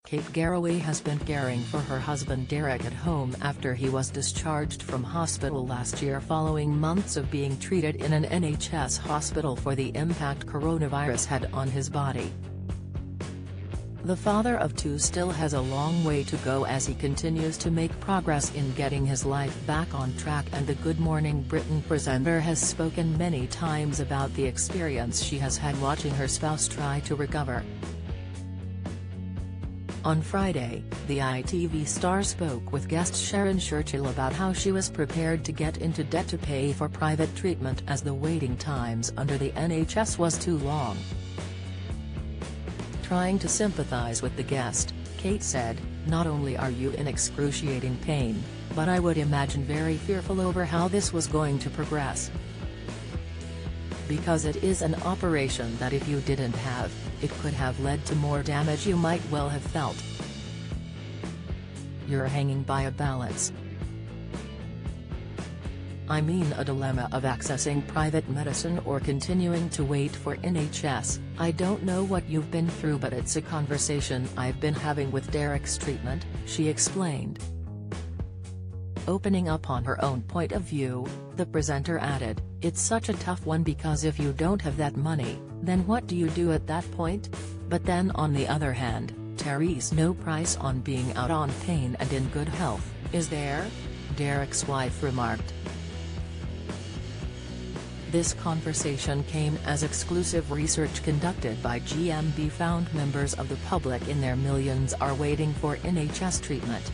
Kate Garraway has been caring for her husband Derek at home after he was discharged from hospital last year following months of being treated in an NHS hospital for the impact coronavirus had on his body. The father of two still has a long way to go as he continues to make progress in getting his life back on track, and the Good Morning Britain presenter has spoken many times about the experience she has had watching her spouse try to recover. On Friday, the ITV star spoke with guest Sharon Churchill about how she was prepared to get into debt to pay for private treatment as the waiting times under the NHS was too long. Trying to sympathise with the guest, Kate said, "Not only are you in excruciating pain, but I would imagine very fearful over how this was going to progress. Because it is an operation that if you didn't have, it could have led to more damage you might well have felt. You're hanging by a balance. I mean, a dilemma of accessing private medicine or continuing to wait for NHS. I don't know what you've been through, but it's a conversation I've been having with Derek's treatment," she explained. Opening up on her own point of view, the presenter added, "It's such a tough one because if you don't have that money, then what do you do at that point? But then on the other hand, there's no price on being out on pain and in good health, is there?" Derek's wife remarked. This conversation came as exclusive research conducted by GMB found members of the public in their millions are waiting for NHS treatment.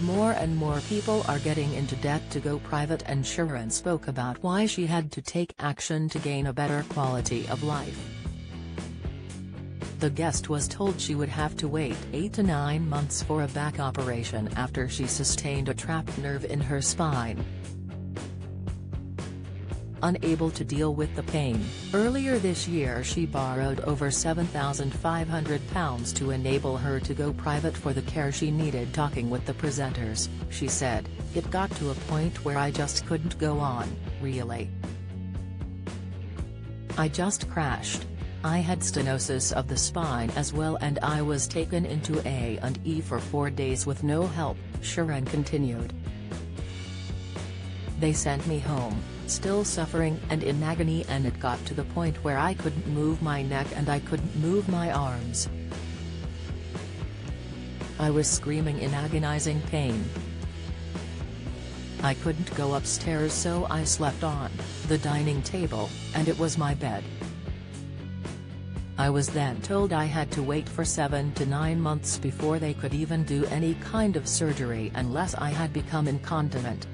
More and more people are getting into debt to go private, and Sharon spoke about why she had to take action to gain a better quality of life. The guest was told she would have to wait 8 to 9 months for a back operation after she sustained a trapped nerve in her spine. Unable to deal with the pain, earlier this year she borrowed over £7,500 to enable her to go private for the care she needed. Talking with the presenters, she said, "It got to a point where I just couldn't go on, really. I just crashed. I had stenosis of the spine as well, and I was taken into A&E for 4 days with no help," Sharon continued. "They sent me home, still suffering and in agony, and it got to the point where I couldn't move my neck and I couldn't move my arms. I was screaming in agonizing pain. I couldn't go upstairs, so I slept on the dining table, and it was my bed. I was then told I had to wait for 7 to 9 months before they could even do any kind of surgery unless I had become incontinent.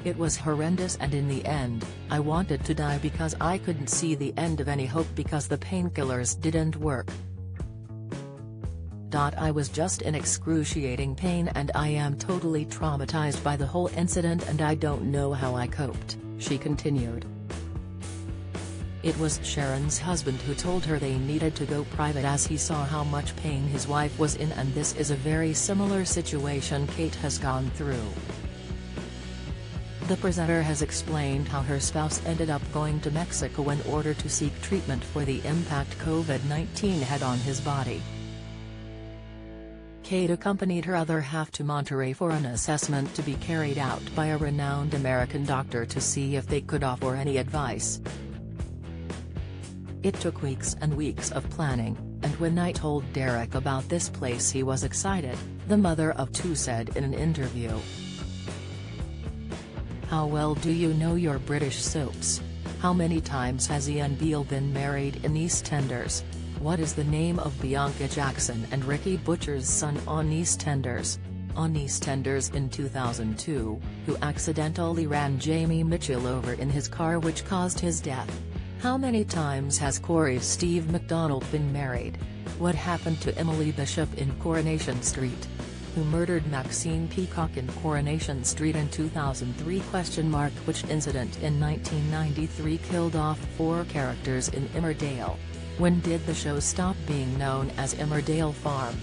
It was horrendous, and in the end, I wanted to die because I couldn't see the end of any hope because the painkillers didn't work. I was just in excruciating pain, and I am totally traumatized by the whole incident, and I don't know how I coped," she continued. It was Sharon's husband who told her they needed to go private as he saw how much pain his wife was in, and this is a very similar situation Kate has gone through. The presenter has explained how her spouse ended up going to Mexico in order to seek treatment for the impact COVID-19 had on his body. Kate accompanied her other half to Monterrey for an assessment to be carried out by a renowned American doctor to see if they could offer any advice. "It took weeks and weeks of planning, and when I told Derek about this place he was excited," the mother of two said in an interview. "How well do you know your British soaps? How many times has Ian Beale been married in EastEnders? What is the name of Bianca Jackson and Ricky Butcher's son on EastEnders? On EastEnders in 2002, who accidentally ran Jamie Mitchell over in his car which caused his death? How many times has Corey's Steve McDonald been married? What happened to Emily Bishop in Coronation Street? Who murdered Maxine Peacock in Coronation Street in 2003? Which incident in 1993 killed off 4 characters in Emmerdale? When did the show stop being known as Emmerdale Farm?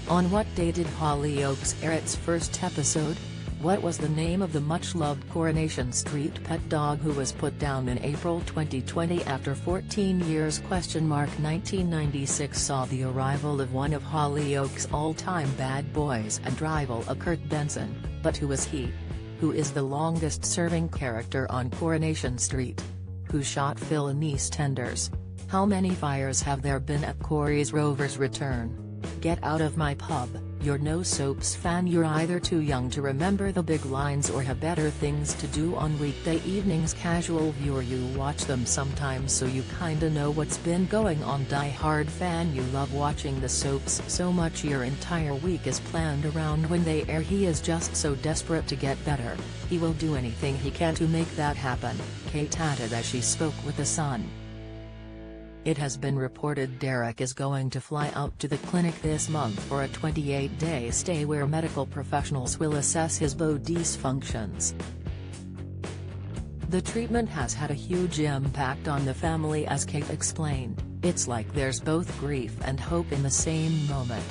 On what day did Hollyoaks air its first episode? What was the name of the much-loved Coronation Street pet dog who was put down in April 2020 after 14 years? 1996 saw the arrival of one of Hollyoaks' all-time bad boys and rival, a Kurt Benson, but who is he? Who is the longest-serving character on Coronation Street? Who shot Phil in EastEnders? How many fires have there been at Corey's Rover's return? Get out of my pub. You're no soaps fan. You're either too young to remember the big lines or have better things to do on weekday evenings. Casual viewer, you watch them sometimes so you kinda know what's been going on. Die-hard fan, you love watching the soaps so much your entire week is planned around when they air. He is just so desperate to get better, he will do anything he can to make that happen, Kate added as she spoke with The Sun. It has been reported Derek is going to fly out to the clinic this month for a 28-day stay where medical professionals will assess his body dysfunctions. The treatment has had a huge impact on the family, as Kate explained. It's like there's both grief and hope in the same moment.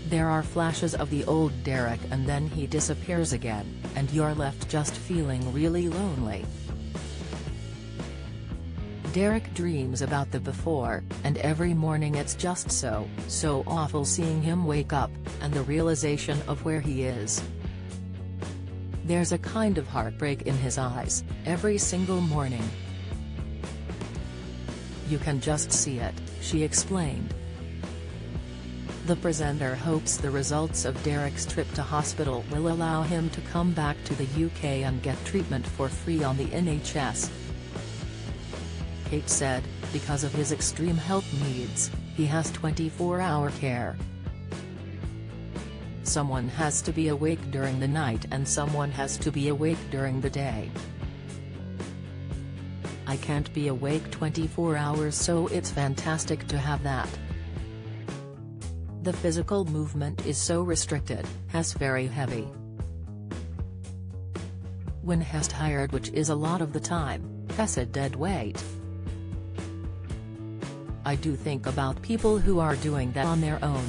There are flashes of the old Derek and then he disappears again, and you're left just feeling really lonely. Derek dreams about the before, and every morning it's just so awful seeing him wake up, and the realization of where he is. There's a kind of heartbreak in his eyes, every single morning. You can just see it, she explained. The presenter hopes the results of Derek's trip to hospital will allow him to come back to the UK and get treatment for free on the NHS. Kate said, because of his extreme health needs, he has 24-hour care. Someone has to be awake during the night and someone has to be awake during the day. I can't be awake 24 hours, so it's fantastic to have that. The physical movement is so restricted, he's very heavy. When he's tired, which is a lot of the time, he's a dead weight. I do think about people who are doing that on their own.